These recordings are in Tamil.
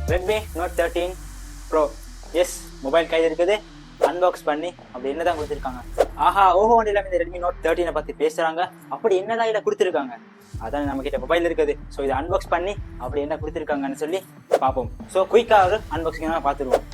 Redmi Note 13 Pro. Yes mobile கையில் இருக்குது. அன்பாக்ஸ் பண்ணி அப்படி என்னதான் கொடுத்துருக்காங்க. ஆஹா ஓஹோ இல்லாம இந்த Redmi Note 13 பத்தி பேசுறாங்க. அப்படி என்னதான் இதில் கொடுத்துருக்காங்க, அதான் நம்ம கிட்ட மொபைல் இருக்குது. ஸோ இதை அன்பாக்ஸ் பண்ணி அப்படி என்ன கொடுத்துருக்காங்கன்னு சொல்லி பார்ப்போம். ஸோ குயிக்காக ஒரு அன்பாக்சிங் பார்த்துருவோம்.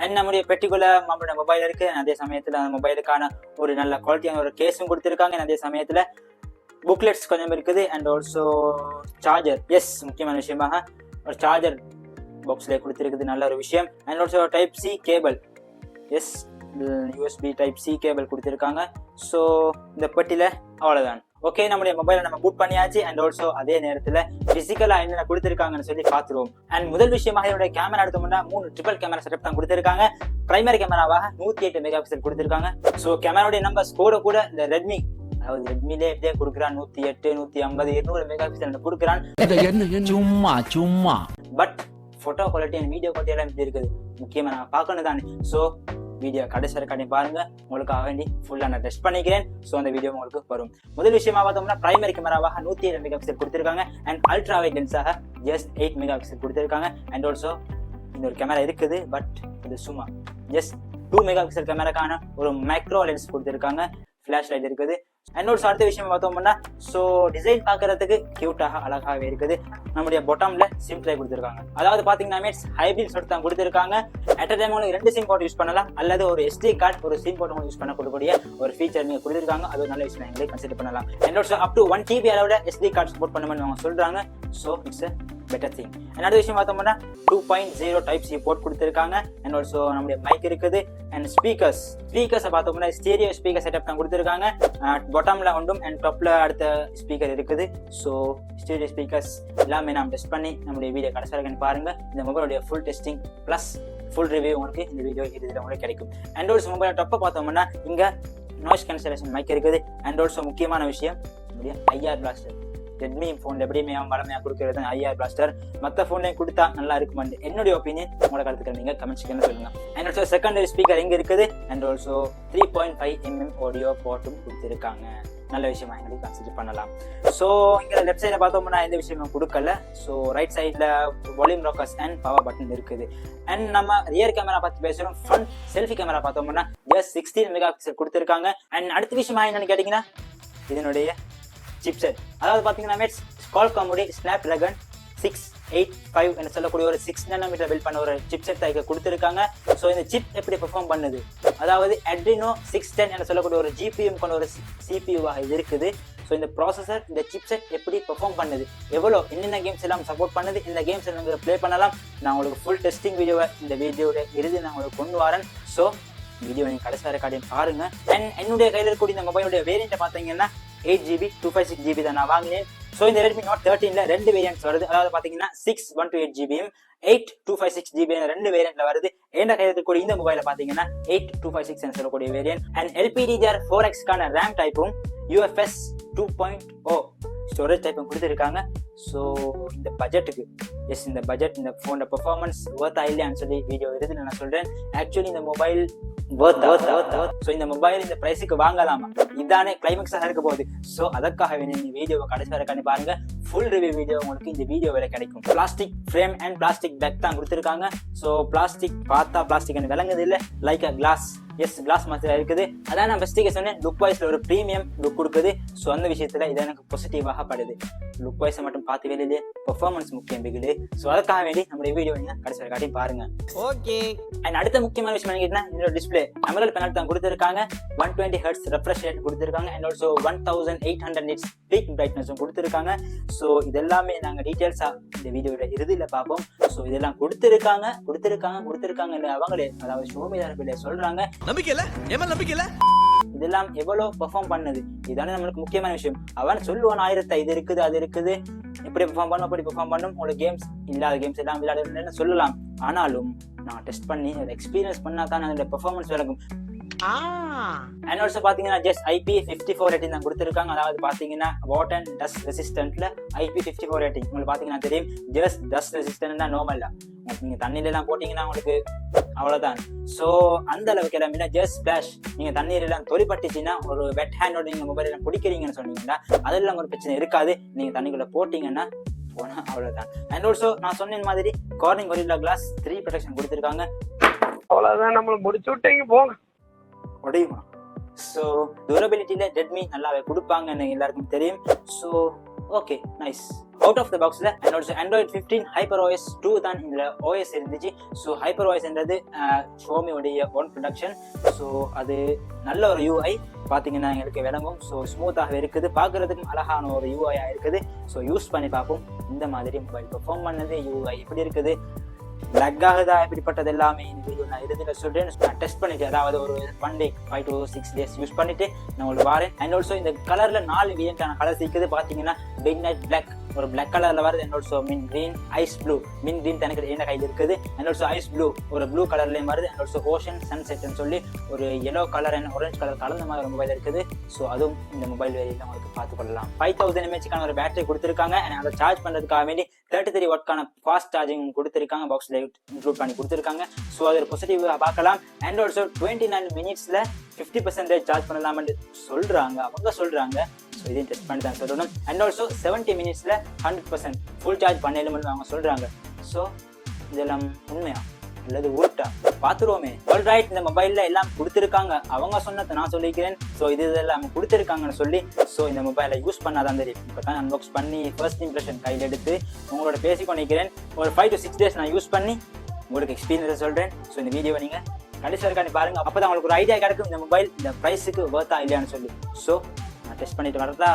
அண்ட் நம்முடைய பெட்டிக்குள்ள நம்மளோட மொபைல் இருக்கு. அதே சமயத்துல அந்த மொபைலுக்கான ஒரு நல்ல குவாலிட்டியான ஒரு கேஸும் கொடுத்துருக்காங்க. அதே சமயத்துல புக்லெட்ஸ் கொஞ்சம் இருக்குது. அண்ட் ஆல்சோ சார்ஜர், எஸ் முக்கியமான விஷயமாக ஒரு சார்ஜர் பாக்ஸ்ல கொடுத்துருக்குது, நல்ல ஒரு விஷயம். And also type C cable, yes USB type C cable கொடுத்துருக்காங்க. ஸோ இந்த பெட்டியில அவ்வளவுதான். ஓகே, நம்முடைய மொபைலை நம்ம பூட் பண்ணியாச்சு. அண்ட் ஆல்சோ அதே நேரத்தில் பிசிக்கலா என்னென்ன கொடுத்துருக்காங்கன்னு சொல்லி பார்த்துருவோம். அண்ட் முதல் விஷயமாக இதோட கேமரா எடுத்தோம்னா 3 ட்ரிபிள் கேமரா செட்டப் தான் கொடுத்துருக்காங்க. பிரைமரி கேமராவாக 108 மெகா பிக்சல் கொடுத்துருக்காங்க. ஸோ கேமராவுடைய நம்பர் கூட இந்த ரெட்மி, அதாவது ரெட்மிலே எப்படியே கொடுக்குறான் 108, 150, 200 மெகா பிக்சல் கொடுக்குறான். சும்மா but photo quality and video quality எல்லாம் இப்படி இருக்குது. முக்கியமா நான் பார்க்கணும் தானே. ஸோ வீடியோ கடைசி வரைக்கும் பாருங்க, உங்களுக்காக வேண்டி ஃபுல்லா நான் டெஸ்ட் பண்ணிக்கிறேன். ஸோ அந்த வீடியோ உங்களுக்கு வரும். முதல் விஷயமா பார்த்தோம்னா பிரைமரி கேமராவாக 107 மெகா பிக்சல் கொடுத்துருக்காங்க. அண்ட் அல்ட்ரா வைட் லென்ஸாக ஜஸ்ட் 8 மெகா பிக்சல் கொடுத்துருக்காங்க. அண்ட் ஆல்சோ இன்னொரு கேமரா இருக்குது, பட் இது சும்மா ஜஸ்ட் 2 மெகா பிக்சல் கேமராக்கான ஒரு மைக்ரோ லென்ஸ் கொடுத்துருக்காங்க. ஃபிளாஷ் லைட் இருக்குது. அண்ட் ஒரு அடுத்த விஷயம் பார்த்தோம்னா ஸோ டிசைன் பார்க்கறதுக்கு கியூட்டாக அழகாகவே இருக்குது. நம்முடைய பொட்டம்ல சிம் ட்ரை கொடுத்துருக்காங்க. அதாவது பாத்தீங்கன்னா ஹைபிரிட் சொட்டு தான் கொடுத்துருக்காங்க. அட் டைம் உங்களுக்கு 2 சிம் போர்ட் யூஸ் பண்ணலாம், அல்லது ஒரு SD கார்டு ஒரு சிம் போர்ட் யூஸ் பண்ணக்கூடிய ஒரு ஃபீச்சர் நீங்க கொடுத்துருக்காங்க. அது ஒரு நல்ல விஷயம், எங்களை கன்சிடர் பண்ணலாம். And also up to 1 GB அளவுல SD கார்டு சப்போர்ட் பண்ணுன்னு அவங்க சொல்றாங்க. So it's a better thing. another விஷயம் பார்த்தோம்னா 2.0 டைப் சி போர்ட் கொடுத்துருக்காங்க. அண்ட் ஆல்சோ நம்முடைய மைக் இருக்குது. அண்ட் ஸ்பீக்கர்ஸ் பார்த்தோம்னா ஸ்டீரியோ ஸ்பீக்கர் செட்டப் தான் கொடுத்துருக்காங்க. பாட்டம்ல ஒன்றும் அண்ட் டாப்ல அடுத்த ஸ்பீக்கர் இருக்குது. ஸோ ஸ்டீரியோ ஸ்பீக்கர்ஸ் எல்லாமே நாம் டெஸ்ட் பண்ணி நம்முடைய வீடியோ கடைசி வரைக்கும் பாருங்க. இந்த மொபைலுடைய full testing plus full review உங்களுக்கு இந்த வீடியோ இறுதியில் உங்களுக்கு கிடைக்கும். அண்ட் ஆல்சோ மொபைல் டாப்பை பார்த்தோம்னா இங்க நாய்ஸ் கேன்சலேஷன் மைக் இருக்குது. அண்ட் ஆல்சோ முக்கியமான விஷயம் ஐஆர் பிளாஸ்டர். ரெட்மி போன்ல எப்படியுமே வளமையா கொடுக்கறது ஐஆர் பிளாஸ்டர். மற்ற போன்லையும் கொடுத்தா நல்லா இருக்குமான்னு என்னுடைய ஒப்பீனியன். உங்களோட கருத்துக்கள் நீங்க கமெண்ட் செக்ஷன்ல சொல்லுங்க. அண்ட் ஆல்சோ செகண்டரி ஸ்பீக்கர் எங்க இருக்குது. அண்ட் ஆல்சோ 3.5mm ஆடியோ போர்ட்டும் கொடுத்துருக்காங்க. நல்ல விஷயமா எங்களுக்கு கன்சிடர் பண்ணலாம். ஸோ இங்க லெஃப்ட் சைட்ல பார்த்தோம்னா எந்த விஷயமும் கொடுக்கல. ஸோ ரைட் சைட்ல volume Rockers and power button இருக்குது. அண்ட் நம்ம ரியர் கேமரா பத்தி பேசுறோம். ஃப்ரண்ட் செல்ஃபி கேமரா பார்த்தோம்னா 16 மெகா பிக்சல் கொடுத்துருக்காங்க. அண்ட் அடுத்த விஷயமா என்னன்னு கேட்டீங்கன்னா இதனுடைய சிப்செட். அதாவது பாத்தீங்கன்னா Qualcomm Snapdragon 685 என்று சொல்லக்கூடிய ஒரு 6 nm பில்ட் பண்ண ஒரு சிப்செட் தான் கொடுத்துருக்காங்க. ஸோ இந்த சிப் எப்படி பெர்ஃபார்ம் பண்ணுது, அதாவது Adreno 610 என்று சொல்லக்கூடிய ஒரு GPU கொண்ட ஒரு CPU-வாக இது இருக்குது. ஸோ இந்த ப்ராசஸர் இந்த சிப்செட் எப்படி பெர்ஃபார்ம் பண்ணுது, எவ்வளோ என்னென்ன கேம்ஸ் எல்லாம் சப்போர்ட் பண்ணுது, இந்த கேம்ஸ் நீங்கள் ப்ளே பண்ணலாம். நான் உங்களுக்கு ஃபுல் டெஸ்டிங் வீடியோவை இந்த வீடியோட இறுதி நான் உங்களுக்கு கொண்டு வரேன். ஸோ வீடியோ நீங்கள் கடைசி வரைக்கும் பாருங்க. அண்ட் என்னுடைய கையில் இருக்கக்கூடிய இந்த மொபைலுடைய வேரியண்ட்டை பார்த்தீங்கன்னா 8GB 256GB தான் நான் வாங்கினேன். ஸோ இந்த Redmi Note 13ல 2 வேரியன்ட்ஸ் வருது. அதாவது பாத்தீங்கன்னா 6/128GB 8/256GB 2 வேரியன்ட்ல வருது. என்ன கையில் இருக்கக்கூடிய இந்த மொபைல பாத்தீங்கன்னா 8/256 சொல்லக்கூடிய வேரியன்ட். அண்ட் LPDDR4X கான ரேம் டைப்பும் UFS 2.0 ஸ்டோரேஜ் டைப்பும் கொடுத்துருக்காங்க. ஸோ இந்த பட்ஜெட்டுக்கு இந்த பட்ஜெட் இந்த போனோட பெர்ஃபார்மன்ஸ் வர்த்தா இல்லையான்னு சொல்லி வீடியோ இருந்து நான் சொல்றேன். ஆக்சுவலி இந்த மொபைல் ஸோ இந்த மொபைல் இந்த பிரைஸுக்கு வாங்கலாமா, இதானே கிளைமேக்ஸாக இருக்க போகுது. ஸோ அதுக்காக வேணும் வீடியோவை கடைசி வரை பாருங்க. ஃபுல் ரிவ்யூ வீடியோ உங்களுக்கு இந்த வீடியோ வேலை கிடைக்கும். Plastic frame and plastic back தான் கொடுத்துருக்காங்க. ஸோ பிளாஸ்டிக் பார்த்தா பிளாஸ்டிக் விளங்குது இல்லை, லைக் அ கிளாஸ். கிளாஸ் மாதிரி இருக்குது. அதான் நான் ஃபர்ஸ்ட் சொன்னேன், லுக் வைஸ்ல ஒரு ப்ரீமியம் லுக் கொடுக்குது. ஸோ அந்த விஷயத்துல இது எனக்கு பாசிட்டிவாக படுது. லுக் வைஸை மட்டும் பார்த்து வெளியிலே பெர்ஃபார்மன்ஸ் முக்கியம் பிகுது. ஸோ அதுக்காக வேண்டி நம்மளுடைய வீடியோ நீங்க கடைசி வரைக்கும் பாருங்க. ஓகே. அண்ட் அடுத்த முக்கியமான விஷயம் என்னன்னா இந்த டிஸ்பிளே AMOLED பேனல் தான் கொடுத்துருக்காங்க. 120 Hz ரெஃப்ரெஷ் ரேட் கொடுத்துருக்காங்க. அண்ட் ஆல்சோ 1800 nits பீக் பிரைட்னஸும் கொடுத்துருக்காங்க. ஸோ இதெல்லாமே நாங்கள் டீட்டெயில்ஸா இந்த வீடியோட இறுதியில பார்ப்போம். ஸோ இதெல்லாம் கொடுத்துருக்காங்க அவங்களே, அதாவது ஷோமி தரப்பிலே சொல்றாங்க. இதெல்லாம் எவ்வளவு பெர்ஃபார்ம் பண்ணுது, இதானே நம்மளுக்கு முக்கியமான விஷயம். அவன் சொல்லுவான் 1000 இது இருக்குது அது இருக்குது, இப்படி பெர்ஃபார்ம் பண்ணும் அப்படி பெர்ஃபார்ம் பண்ணும், உங்களுக்கு கேம்ஸ் இல்லாத கேம்ஸ் எல்லாம் விளையாடுறேன்னு சொல்லலாம். ஆனாலும் நான் டெஸ்ட் பண்ணி அதை எக்ஸ்பீரியன்ஸ் பண்ணா தான் அதோட பெர்ஃபார்மன்ஸ் விளக்கும். அண்ட் ஆல்சோ பாத்தீங்கன்னா ஜஸ்ட் IP54 ரேட்டிங் தான் கொடுத்துருக்காங்க. அதாவது பாத்தீங்கன்னா வாட்டர் அண்ட் டஸ்ட் ரெசிஸ்டன்ட்ல IP54 ரேட்டிங். உங்களுக்கு பாத்தீங்கன்னா தெரியும், ஜஸ்ட் டஸ்ட் ரெசிஸ்டன்ட் தான் நார்மல் தான். நீங்க தண்ணியில எல்லாம் போட்டீங்கன்னா உங்களுக்கு அவ்வளவுதான். சோ அந்த அளவுக்கு எல்லாமே ஜஸ்ட் ஸ்பிளாஷ். நீங்க தண்ணீர் எல்லாம் தொலிப்பட்டுச்சுன்னா ஒரு வெட் ஹேண்டோட நீங்க மொபைல் எல்லாம் பிடிக்கிறீங்கன்னு சொன்னீங்கன்னா அதெல்லாம் ஒரு பிரச்சனை இருக்காது. நீங்க தண்ணிக்குள்ள போட்டீங்கன்னா போனா அவ்வளவுதான். அண்ட் ஆல்சோ நான் சொன்ன மாதிரி கார்னிங் கொரில்லா கிளாஸ் 3 ப்ரொடெக்ஷன் கொடுத்துருக்காங்க. அவ்வளவுதான், நம்மள முடிச்சு விட்டீங்க போங்க. உடையுமா? ஸோ டியூரபிலிட்டியில ரெட்மி நல்லாவே கொடுப்பாங்கன்னு எல்லாருக்கும் தெரியும். So okay, nice. Out of the பாக்ஸ்ல அண்ட் ஆல்சோ Android 15 HyperOS 2 தான் இந்த OS இருந்துச்சு. ஸோ HyperOS என்றது ஷோமியோடைய ஓன் ப்ரொடக்ஷன். ஸோ அது நல்ல ஒரு UI பார்த்தீங்கன்னா எங்களுக்கு விளங்கும். ஸோ ஸ்மூத்தாகவே இருக்குது, பார்க்கறதுக்கும் அழகான ஒரு UI இருக்குது. ஸோ யூஸ் பண்ணி பார்ப்போம் இந்த மாதிரி மொபைல் பெர்ஃபார்ம் பண்ணது UI எப்படி இருக்குது, லக் ஆகுதா, எப்படிப்பட்டது எல்லாமே இந்த வீடியோ நான் இறுதியில் சொல்றேன். நான் டெஸ்ட் பண்ணிட்டு, அதாவது ஒரு 1 week 5 to 6 days யூஸ் பண்ணிட்டு நான் உங்களுக்கு வரேன். அண்ட் ஆல்சோ இந்த கலர்ல 4 வேரியன்டான கலர்ஸ் இருக்குது. பார்த்தீங்கன்னா மிட் நைட் பிளாக் ஒரு பிளாக் கலர்ல வருது. அண்ட் ஆல்சோ மின் கிரீன், ஐஸ் ப்ளூ. மின் கிரீன் எனக்கு என்ன கையில் இருக்குது. அண்ட் ஆல்சோ ஐஸ் ப்ளூ ஒரு ப்ளூ கலர்லயும் வருது. அண்ட் ஆல்சோ ஓஷன் சன்செட்னு சொல்லி ஒரு yellow colour and orange colour கலந்த மாதிரி ஒரு மொபைல் இருக்குது. ஸோ அதுவும் இந்த மொபைல் வேரியன்ட்ல உங்களுக்கு பார்த்துக்கொள்ளலாம். 5000 mAh ஒரு பேட்டரி கொடுத்துருக்காங்க. அண்ட் அதை சார்ஜ் பண்றதுக்காக வேண்டி 33 வாட்க்கான ஃபாஸ்ட் சார்ஜிங் கொடுத்துருக்காங்க, பாக்ஸ்ல இன்க்ளூட் பண்ணி கொடுத்துருக்காங்க. ஸோ அது ஒரு பாசிட்டிவா பார்க்கலாம். அண்ட் ஆல்சோ 29 minutesல 50% சார்ஜ் பண்ணலாம்னு சொல்றாங்க, அவங்க சொல்றாங்க. ஸோ இதையும் டெஸ்ட் பண்ணி தான் சொல்லணும். அண்ட் ஆல்சோ 70 minutesல 100% ஃபுல் சார்ஜ் பண்ணலும்னு அவங்க சொல்றாங்க. ஸோ இதெல்லாம் உண்மையா அல்லது உருட்டா பார்த்துருவோமே. ஆல்ரைட், இந்த மொபைல்ல எல்லாம் கொடுத்துருக்காங்க, அவங்க சொன்னதை நான் சொல்லிக்கிறேன். ஸோ இதெல்லாம் கொடுத்துருக்காங்கன்னு சொல்லி ஸோ இந்த மொபைலை யூஸ் பண்ணாதான் தெரியும். இப்போ தான் அன்பாக்ஸ் பண்ணி ஃபர்ஸ்ட் இம்ப்ரெஷன் கையில் எடுத்து உங்களோட பேசிக்கொண்டிருக்கிறேன். ஒரு 5 to 6 days நான் யூஸ் பண்ணி உங்களுக்கு எக்ஸ்பீரியன்ஸை சொல்றேன். ஸோ இந்த வீடியோவை நீங்க கடைசி வரைக்கும் பாருங்க, அப்பதான் உங்களுக்கு ஒரு ஐடியா கிடைக்கும் இந்த மொபைல் இந்த பிரைஸுக்கு வர்த்தா இல்லையான்னு சொல்லி. ஸோ நான் டெஸ்ட் பண்ணிட்டு வரதா.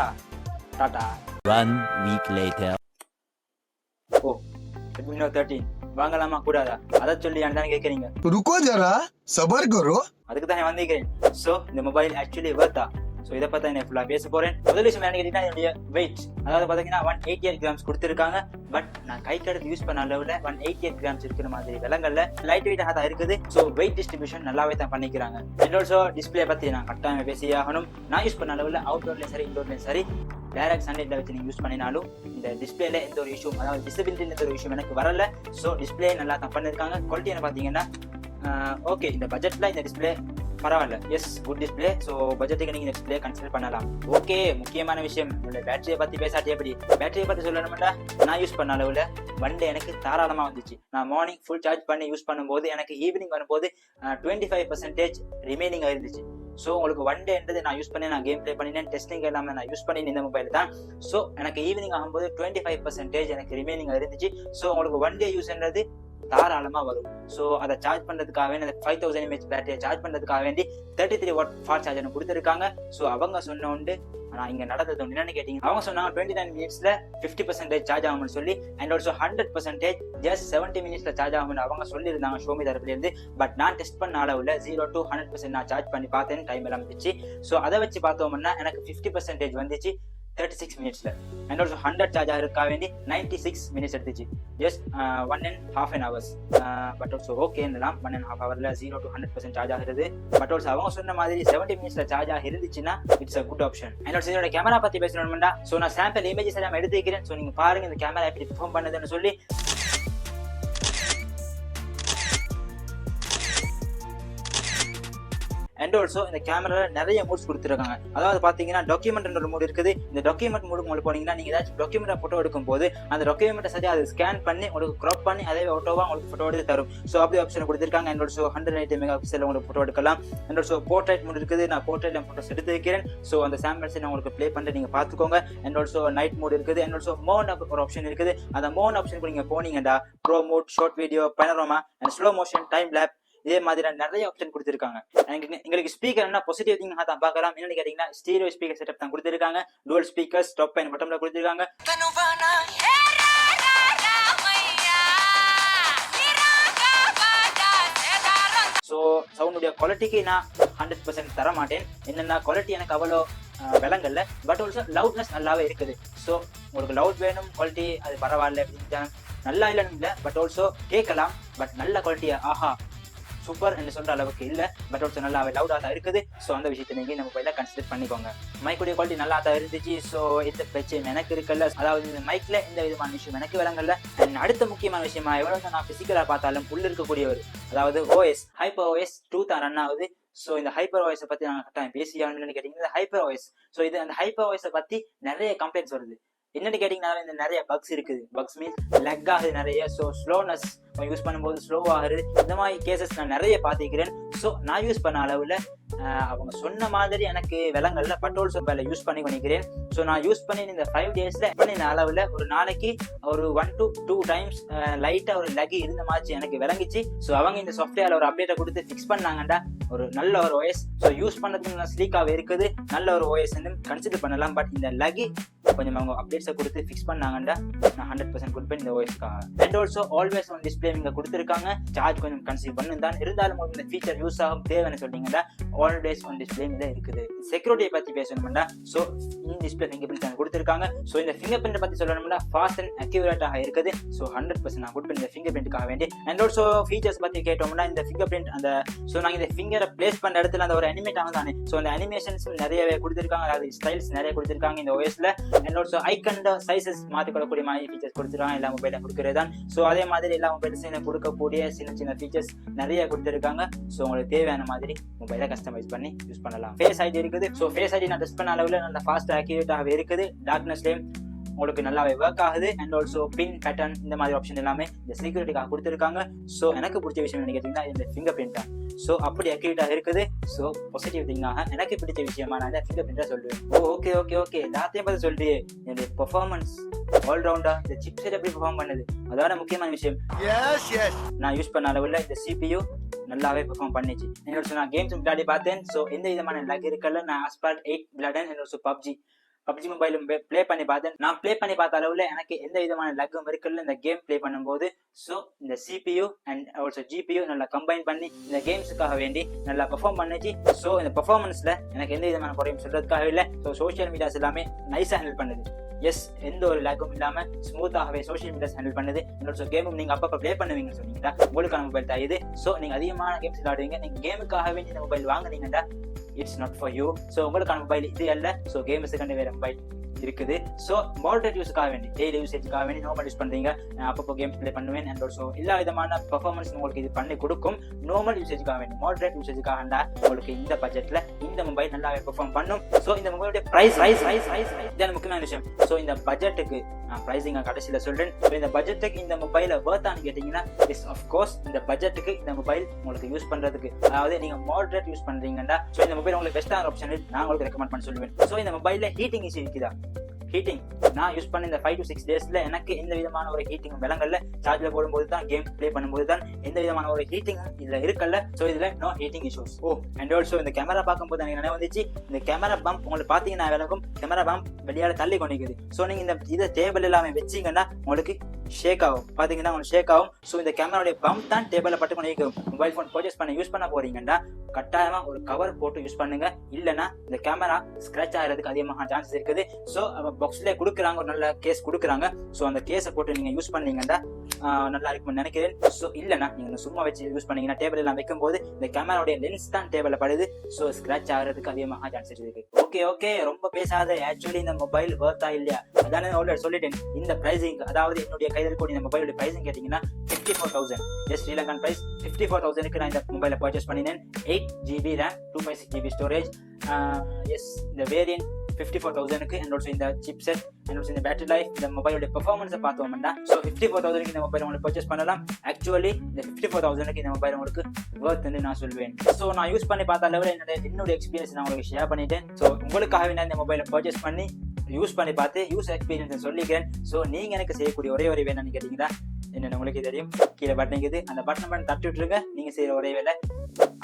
டாடா. 1 week later. ஓ, Redmi Note 13 வாங்கலாமா கூடாதா அதை சொல்லி ஏன்டான்னு கேட்குறீங்க. रुको जरा सबर करो. அதுக்கு தான் வந்திருக்கிறேன். ஸோ இந்த மொபைல் ஆக்சுவலி வர்த்தா. ஸோ இதை பற்றி நான் ஃபுல்லாக பேச போறேன். முதல் விஷயம் என்ன கேட்டீங்கன்னா என்னுடைய வெயிட். அதாவது பார்த்தீங்கன்னா 188 grams கொடுத்துருக்காங்க. பட் நான் கை கடத்து யூஸ் பண்ண அளவில் 188 grams இருக்கிற மாதிரி விலங்கல்ல லைட் வெயிட்டாக தான் இருக்குது. ஸோ வெயிட் டிஸ்ட்ரிபியூஷன் நல்லாவே தான் பண்ணிக்கிறாங்க. அண்ட் ஆல்சோ டிஸ்பிளே பற்றி நான் கட்டாயம் பேசி ஆகணும். நான் யூஸ் பண்ண அளவில் அவுட்டோர்லையும் சரி இன்டோர்லையும் சரி டைரக்ட் சன்லைட்ல வச்சு நீங்கள் யூஸ் பண்ணினாலும் இந்த டிஸ்பிளேல எந்த ஒரு இஷ்யூ, அதாவது டிசபிலிட்டியில் எந்த ஒரு இஷ்யூ எனக்கு வரல. ஸோ டிஸ்பிளே நல்லா தான் பண்ணியிருக்காங்க. குவாலிட்டி என்ன பார்த்தீங்கன்னா ஓகே, இந்த பட்ஜெட்ல இந்த டிஸ்பிளே பரவாயில்ல. S, good display. ஸோ பட்ஜெட்டுக்கு நீங்க டிஸ்பிளே கன்சிடர் பண்ணலாம். ஓகே, முக்கியமான விஷயம் பேட்டரியை பத்தி பேசாட்டி எப்படி. பேட்டரியை பத்தி சொல்லணும்னா நான் யூஸ் பண்ண அளவுல 1 day எனக்கு தாராளமா வந்துச்சு. நான் மார்னிங் ஃபுல் சார்ஜ் பண்ணி யூஸ் பண்ணும்போது எனக்கு ஈவினிங் வரும்போது 25% ரிமைனிங் இருந்துச்சு. ஸோ உங்களுக்கு 1 dayன்றது நான் யூஸ் பண்ணி நான் கேம் பிளே பண்ணினேன், டெஸ்டிங் எல்லாமே நான் யூஸ் பண்ணி இந்த மொபைல் தான். ஸோ எனக்கு ஈவினிங் ஆகும்போது 25% எனக்கு ரிமைனிங் இருந்துச்சு. ஸோ உங்களுக்கு 1 day யூஸ்ன்றது தாராளமா வரும். ஸோ அதை சார்ஜ் பண்றதுக்காக வேண்டி அந்த 5000 mAh பேட்டரியை சார்ஜ் பண்றதுக்காக வேண்டி 33 watt ஃபாஸ்ட் சார்ஜர் கொடுத்துருக்காங்க. ஸோ அவங்க சொன்ன உண்டு ஆனா இங்க நடந்தது என்னன்னு கேட்டீங்க, அவங்க சொன்னாங்க 29 minutesல 50% சார்ஜ் ஆகும்னு சொல்லி. அண்ட் ஆல்சோ 100% ஜஸ்ட் 70 minutesல சார்ஜ் ஆகும்னு அவங்க சொல்லியிருந்தாங்க ஷோமி தரப்புல இருந்து. பட் நான் டெஸ்ட் பண்ண அளவுல 0 to 100% நான் சார்ஜ் பண்ணி பார்த்தேன், டைம் எல்லாம் வந்துச்சு. ஸோ அதை வச்சு பார்த்தோம்னா எனக்கு 50% வந்துச்சு 36 minutesல. அண்ட் ஆல்சோ 100 சார்ஜ் ஆகிறதுக்காக வேண்டி 96 minutes எடுத்துச்சு, ஜஸ்ட் 1.5 hours. பட் ஆல்சோ ஓகே, 1.5 hourல 0 to 100% சார்ஜ் ஆகிறது. பட் ஆல்சோ அவங்க சொன்ன மாதிரி 70 minutesல சார்ஜ் ஆக இருந்துச்சுன்னா it's a good option. And also இதோட கேமரா பத்தி பேசணும்னா ஸோ நான் சாம்பிள் இமேஜஸ் எல்லாம் எடுத்து வைக்கிறேன். ஸோ நீங்க பாருங்க இந்த கேமரா எப்படி பெர்ஃபார்ம் பண்ணுதுன்னு சொல்லி. அண்ட் ஆல்சோ இந்த கேமரால நிறைய மூட்ஸ் கொடுத்துருக்காங்க. அதாவது பாத்தீங்கன்னா டாக்குமெண்ட் ஒரு மூட் இருக்குது. இந்த டாக்குமெண்ட் மூடு உங்களுக்கு போனீங்கன்னா நீங்க ஏதாச்சும் டாக்குமெண்ட் போட்டோ எடுக்கும் போது அந்த டாக்குமெண்ட்டை சரி அதை ஸ்கேன் பண்ணி உங்களுக்கு கிராப் பண்ணி அதே ஆட்டோவா உங்களுக்கு போட்டோ எடுத்து தரும். ஸோ அப்படி ஆப்ஷன் கொடுத்துருக்காங்க. அண்ட் ஆல்சோ 180 மெகாபிக்சல் உங்களுக்கு போட்டோ எடுக்கலாம். அண்ட் ஆல்சோ போர்ட்ரைட் மூட் இருக்குது. நான் போர்ட்ரைட்ல போட்டோஸ் எடுத்து வைக்கிறேன். ஸோ அந்த சாம்பிள்ஸ் நான் உங்களுக்கு ப்ளே பண்ணிட்டு நீங்க பாத்துக்கோங்க. அண்ட் ஆல்சோ நைட் மூட் இருக்குது. அண்ட் ஆல்சோ மோன் ஒரு ஆப்ஷன் இருக்குது. அந்த மோன் ஆப்ஷனுக்கு நீங்க போனீங்கன்னா bro mood, short video, panorama and slow motion, time lab, இதே மாதிரி நிறைய ஆப்ஷன் கொடுத்துருக்காங்க. எங்களுக்கு ஸ்பீக்கர் என்ன பாசிட்டிவ் திங் தான் பார்க்கலாம். என்னன்னு கேட்டீங்கன்னா ஸ்டீரியோ ஸ்பீக்கர் செட்டப் தான் கொடுத்துருக்காங்க. டுவல் ஸ்பீக்கர்ஸ் டாப் அண்ட் பாட்டம்ல கொடுத்துருக்காங்க. ஸோ சவுண்டுடைய குவாலிட்டிக்கு நான் 100% தர மாட்டேன். என்னென்ன குவாலிட்டி எனக்கு அவ்வளோ விலங்கல்ல. பட் ஆல்சோ லவுட்னஸ் நல்லாவே இருக்குது. ஸோ உங்களுக்கு லவுட் வேணும், குவாலிட்டி அது பரவாயில்ல அப்படின்னு நல்லா இல்லைன்னு இல்லை. பட் ஆல்சோ கேட்கலாம். பட் நல்ல குவாலிட்டியா ஆஹா சூப்பர் என்று சொல்ற அளவுக்கு இல்ல, பட் ஆல்சோ நல்லா லவுடா தான் இருக்குது. ஸோ அந்த விஷயத்தை நீங்க இந்த மொபைல கன்சிடர் பண்ணிக்கோங்க. மைக்குடைய குவாலிட்டி நல்லா தான் இருந்துச்சு. ஸோ இந்த பிரச்சனை எனக்கு இருக்குல்ல, அதாவது இந்த மைக்ல இந்த விதமான விஷயம் எனக்கு விளங்கல. அண்ட் அடுத்த முக்கியமான விஷயமா, எவ்வளவு நான் பிசிக்கலா பார்த்தாலும் உள்ள இருக்கக்கூடியவர், அதாவது ஓஎஸ் ஹைப்பர் ஓஎஸ் 2 தான் ரன் ஆகுது. ஸோ இந்த ஹைப்பர் ஓஎஸ் பத்தி நான் கட்டாயம் பேசியாகணும்னு கேட்டீங்கன்னா, ஹைப்பர் ஓஎஸ், ஸோ இது அந்த ஹைப்பர் ஓஎஸ் பத்தி நிறைய கம்ப்ளைண்ட்ஸ் வருது. என்னன்னு கேட்டீங்கன்னா, இந்த நிறைய பக்ஸ் இருக்குது. பக்ஸ் மீன்ஸ் லெக் ஆகுது நிறைய. ஸோ ஸ்லோனஸ் யூஸ் பண்ணும்போது ஸ்லோ ஆகுது. இந்த மாதிரி கேசஸ் நான் நிறைய பார்த்துக்கிறேன். ஸோ நான் யூஸ் பண்ண அளவில் அவங்க சொன்ன மாதிரி எனக்கு விலங்கல்ல, பட் ஆல்சோ யூஸ் பண்ணி பண்ணிக்கிறேன். ஸோ நான் யூஸ் பண்ணி இந்த 5 daysல பண்ணின அளவில் ஒரு நாளைக்கு ஒரு 1 to 2 times லைட்டா ஒரு லெக் இருந்த மாதிரி எனக்கு விளங்கிச்சு. ஸோ அவங்க இந்த சாஃப்ட்வேர்ல ஒரு அப்டேட்டை கொடுத்து ஃபிக்ஸ் பண்ணாங்கண்டா ஒரு நல்ல ஒரு ஓஎஸ். ஸோ யூஸ் பண்ணதுக்கு ஸ்லீக்காக இருக்குது, நல்ல ஒரு ஓஎஸ் கன்சிடர் பண்ணலாம். பட் இந்த லெக் கொஞ்சம் அவங்க அப்டேட்ஸை கொடுத்து ஃபிக்ஸ் பண்ணாங்கண்டா நான் 100% கொடுப்பேன் இந்த ஓஎஸ்க்காக. And also always on display இங்க கொடுத்துருக்காங்க. சார்ஜ் கொஞ்சம் கன்சிடர் பண்ணு தான், இருந்தாலும் இந்த ஃபீச்சர் யூஸ் ஆகும் தேவைன்னு சொன்னீங்கன்னா ஆல்வேஸ் ஆன் டிஸ்பிளே இருக்குது. செக்யூரிட்டியை பத்தி பேசணும்னா, so in display finger print கொடுத்துருக்காங்க. ஸோ இந்த ஃபிங்கர் பிரிண்ட் பத்தி சொல்லணும்னா ஃபாஸ்ட் அண்ட் அக்யூரேட்டாக இருக்குது. ஸோ 100% நான் கொடுப்பேன் இந்த ஃபிங்கர் பிரிண்ட்காக வேண்டி. அண்ட் ஆல்சோ ஃபீச்சர்ஸ் பத்தி கேட்டோம்னா, இந்த ஃபிங்கர் பிரிண்ட் அந்த ஸோ நாங்கள் இந்த ஃபிங்கரை பிளேஸ் பண்ண இடத்துல அந்த ஒரு அனிமேட் ஆகும் தானே. ஸோ அந்த அனிமேஷன்ஸ் நிறையவே கொடுத்துருக்காங்க, அதாவது ஸ்டைல்ஸ் நிறைய கொடுத்துருக்காங்க இந்த ஓஎஸ்ல. அண்ட் ஆல்சோ ஐக்கன் சைசஸ் மாற்றிக்கொள்ளக்கூடிய மாதிரி ஃபீச்சர்ஸ் கொடுத்துருக்காங்க, எல்லா மொபைல கொடுக்குறது தான். ஸோ அதே மாதிரி எல்லா மொபைல்ஸையும் கொடுக்கக்கூடிய சின்ன சின்ன ஃபீச்சர்ஸ் நிறைய கொடுத்துருக்காங்க. ஸோ உங்களுக்கு தேவையான மாதிரி மொபைலை கஸ்டமைஸ் பண்ணி யூஸ் பண்ணலாம். ஃபேஸ் ஐடி இருக்குது. ஸோ ஃபேஸ் ஐடி நான் டெஸ்ட் பண்ண அளவில் நல்ல ஃபாஸ்ட் அக்யூரேட்டாகவே இருக்குது. டார்க்னஸ்லேயும் உங்களுக்கு நல்லாவே ஒர்க் ஆகுது. அண்ட் ஆல்சோ பின் பேட்டர்ன் இந்த மாதிரி ஆப்ஷன் எல்லாமே இந்த செக்யூரிட்டிக்காக கொடுத்துருக்காங்க. ஸோ எனக்கு பிடிச்ச விஷயம் என்ன கேட்டீங்கன்னா, இந்த ஃபிங்கர் பிரிண்ட் தான். ஸோ அப்படி அக்யூரேட்டாக இருக்குது. ஸோ பாசிட்டிவ் திங்காக எனக்கு பிடிச்ச விஷயமா நான் இந்த ஃபிங்கர் பிரிண்டா சொல்லுவேன். ஓகே ஓகே ஓகே எல்லாத்தையும் பார்த்து சொல்லிட்டு என்னுடைய பெர்ஃபார்மன்ஸ் ஆல்ரவுண்டா இந்த சிப் செட் எப்படி பெர்ஃபார்ம் பண்ணுது, அதோட முக்கியமான விஷயம் நான் யூஸ் பண்ண அளவில் இந்த CPU நல்லாவே பெர்ஃபார்ம் பண்ணிச்சு. என்னோட நான் கேம்ஸ் விளையாடி பார்த்தேன். ஸோ எந்த விதமான லக் இருக்கல. நான் Asphalt 8 விளையாடேன். என்னோட பப்ஜி மொபைலும் ப்ளே பண்ணி பார்த்தேன். நான் ப்ளே பண்ணி பார்த்த அளவில் எனக்கு எந்த விதமான லக்கும் இருக்குல்ல இந்த கேம் ப்ளே பண்ணும்போது. ஸோ இந்த CPU அண்ட் ஆல்சோ GPU நல்லா கம்பைன் பண்ணி இந்த கேம்ஸுக்காக வேண்டி நல்லா பெர்ஃபார்ம் பண்ணிச்சு. ஸோ இந்த பெர்ஃபார்மன்ஸ்ல எனக்கு எந்த விதமான குறையும் சொல்றதுக்காக இல்லை. ஸோ சோஷியல் மீடியாஸ் எல்லாமே நைஸாக ஹேண்டில் பண்ணுது. எஸ், எந்த ஒரு லேக்கும் இல்லாம ஸ்மூத்தாகவே சோஷியல் மீடியாஸ் ஹேண்டில் பண்ணுது. என்னோட கேமும் நீங்க அப்பப்போ ப்ளே பண்ணுவீங்கன்னு சொன்னீங்கன்னா உங்களுக்கான மொபைல் தான் இது. ஸோ நீங்க அதிகமான கேம்ஸ் விளையாடுவீங்க, நீங்க கேமுக்காக வேண்டி இந்த மொபைல் வாங்குனீங்கன்னா it's not for you. So உங்களுக்கான மொபைல் இது அல்ல. ஸோ கேம்ஸுக்கான வேற மொபைல் இருக்குது. ஸோ மாடரேட் யூஸுக்காக வேண்டி, டெய்லி யூசேஜுக்காக வேண்டி நார்மல் யூஸ் பண்றீங்க, அப்பப்போ கேம்ஸ் ப்ளே பண்ணுவேன். அண்ட் ஆல்சோ எல்லா விதமான பெர்ஃபார்மன்ஸ் உங்களுக்கு இது பண்ணி கொடுக்கும். நார்மல் யூசேஜுக்காக வேண்டி, மாடரேட் யூசேஜுக்காக உங்களுக்கு இந்த பட்ஜெட்ல இந்த மொபைல் நல்லாவே பெர்ஃபார்ம் பண்ணும். ஸோ இந்த மொபைலுடைய பிரைஸ் இதான் முக்கியமான விஷயம். ஸோ இந்த பட்ஜெட்டுக்கு நான் பிரைசிங் கடைசியில் சொல்றேன். ஸோ இந்த பட்ஜெட்டுக்கு இந்த மொபைலை வர்த்தான்னு கேட்டீங்கன்னா, இஸ் ஆஃப்கோர்ஸ் இந்த பட்ஜெட்டுக்கு இந்த மொபைல் உங்களுக்கு யூஸ் பண்றதுக்கு, அதாவது நீங்க மாடரேட் யூஸ் பண்றீங்கன்னா ஸோ இந்த மொபைல் உங்களுக்கு பெஸ்ட்டான ஆப்ஷன் நான் உங்களுக்கு ரெக்கமெண்ட் பண்ண சொல்லுவேன். ஸோ இந்த மொபைல்ல ஹீட்டிங் இஷ்யூ இருக்குதா? ஹீட்டிங் நான் யூஸ் பண்ண இந்த 5 to 6 daysல எனக்கு எந்த விதமான ஒரு ஹீட்டிங் விலங்கல்ல. சார்ஜ்ல போடும்போது தான், கேம் ப்ளே பண்ணும்போது தான் எந்த விதமான ஒரு ஹீட்டிங் இதுல இருக்கல்ல. ஸோ இதுல no heating issues. And also இந்த கேமரா பார்க்கும்போது எனக்கு நினைவு வந்துச்சு, இந்த கேமரா பம்ப் உங்களுக்கு பாத்தீங்கன்னா விலகும், கேமரா பம்ப் வெளியால தள்ளி கொண்டிருக்குது. ஸோ நீங்க இந்த இதை டேபிள் எல்லாமே வச்சீங்கன்னா உங்களுக்கு ஷேக் ஆகும், பாத்தீங்கன்னா உங்களுக்கு ஷேக் ஆகும். ஸோ இந்த கேமராவுடைய பம்ப் தான் டேபிள பட்டு கொண்டிருக்கும். மொபைல் ஃபோன் பர்ச்சேஸ் பண்ண யூஸ் பண்ண போறீங்கன்னா கட்டாயமா ஒரு கவர் போட்டு யூஸ் பண்ணுங்க, இல்லைன்னா இந்த கேமரா ஸ்கிராச் ஆகிறதுக்கு அதிகமாக சான்சஸ் இருக்குது. ஸோ பாக்ஸ்ல கொடுக்குறாங்க, ஒரு நல்ல கேஸ் கொடுக்குறாங்க. ஸோ அந்த கேஸை போட்டு நீங்க யூஸ் பண்ணீங்கன்னா நல்லா இருக்கும்னு நினைக்கிறேன். ஸோ இல்லைன்னா நீங்க சும்மா வச்சு யூஸ் பண்ணீங்கன்னா டேபிள் எல்லாம் வைக்கும் போது இந்த கேமராவுடைய லென்ஸ் தான் டேபிள்ல படுது. ஸோ ஸ்கிராச் ஆகிறதுக்கு அதிகமாக சான்சஸ் இருக்கு. ஓகே ரொம்ப பேசாத. ஆக்சுவலி இந்த மொபைல் வர்த்தா இல்லையா அதானே ஆல்ரெடி சொல்லிட்டேன். இந்த பிரைசிங், அதாவது என்னுடைய கையில் இருக்கக்கூடிய இந்த மொபைலுடைய பிரைசிங் கேட்டீங்கன்னா 54,000. ஜஸ்ட் ஸ்ரீலங்கன் பிரைஸ் 54,000க்கு நான் இந்த மொபைலை பர்ச்சேஸ் பண்ணினேன். 8GB RAM, 256GB storage. Yes, இந்த வேரியன்ட் 54,000க்கு. அண்ட் ஆல்சோ இந்த சிப் செட் அண்ட் ஆல்சோ இந்த பேட்டரி லைஃப், இந்த மொபைலோட பெர்ஃபார்மன்ஸை பார்த்தோம்னா ஸோ 54,000க்கு இந்த மொபைல் உங்களுக்கு பர்ச்சேஸ் பண்ணலாம். ஆக்சுவலி இந்த 54,000க்கு இந்த மொபைல் உங்களுக்கு வர்த்னு நான் சொல்வேன். ஸோ நான் யூஸ் பண்ணி பார்த்த அளவில் என்னுடைய எக்ஸ்பீரியன்ஸ் நான் உங்களுக்கு ஷேர் பண்ணிட்டேன். ஸோ உங்களுக்காகவே நான் இந்த மொபைலை பர்ச்சேஸ் பண்ணி யூஸ் பண்ணி பார்த்து யூஸ் எக்ஸ்பீரியன்ஸ் சொல்லிக்கிறேன். ஸோ நீங்க எனக்கு செய்யக்கூடிய ஒரே வேணும்னு கேட்டீங்கன்னா என்னென்ன உங்களுக்கு தெரியும், கீழே பட்டன் இருக்குது, அந்த பட்டன் தட்டி விட்டுருங்க. நீங்க செய்யற ஒரே வேலை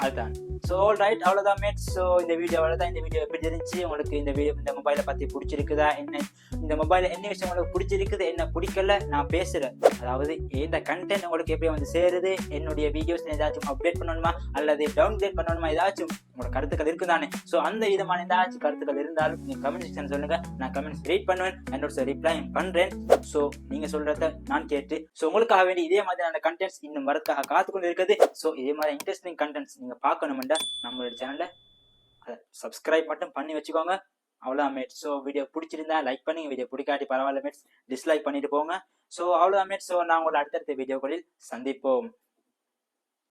அதுதான். ஸோ ஆல் ரைட், அவ்வளோதான் மேட்ஸ். ஸோ இந்த வீடியோ அவ்வளோதான். இந்த வீடியோ எப்படி இருந்துச்சு உங்களுக்கு? இந்த மொபைலை பற்றி பிடிச்சிருக்குதா? இந்த மொபைலில் என்ன விஷயம் உங்களுக்கு பிடிச்சிருக்குது, என்ன பிடிக்கல நான் பேசுகிறேன். அதாவது இந்த கண்டென்ட் உங்களுக்கு எப்படி வந்து சேருது, என்னுடைய வீடியோஸ் ஏதாச்சும் அப்டேட் பண்ணணுமா அல்லது டவுன்லோட் பண்ணணுமா, ஏதாச்சும் உங்களோட கருத்துக்கள் இருக்குதானே? ஸோ அந்த விதமான ஏதாச்சும் கருத்துக்கள் இருந்தாலும் நீங்கள் கமெண்ட் செக்ஷன் சொல்லுங்கள். நான் கமெண்ட்ஸ் ரீட் பண்ணுவேன் அண்ட் ஆல்சோ ரிப்ளை பண்ணுறேன். ஸோ நீங்கள் சொல்கிறத நான் கேட்டு ஸோ உங்களுக்காக வேண்டி இதே மாதிரியான கண்டென்ட்ஸ் இன்னும் வரதுக்காக காத்துக்கொண்டு இருக்குது. ஸோ இதே மாதிரி இன்ட்ரெஸ்டிங் கண்டென்ட்ஸ் நீங்கள் பார்க்கணுமெண்டா நம்மளோட சேனலை அதை சப்ஸ்கிரைப் மட்டும் பண்ணி வச்சுக்கோங்க. அவ்வளோதான் மேட்ஸ். ஸோ வீடியோ பிடிச்சிருந்தா லைக் பண்ணுங்க, வீடியோ பிடிக்காட்டி பரவாயில்ல மேட்ஸ், டிஸ்லைக் பண்ணிட்டு போங்க. ஸோ அவ்வளோதான் மேட்ஸ். ஸோ நான் உங்களை அடுத்தடுத்த வீடியோக்களில் சந்திப்போம்.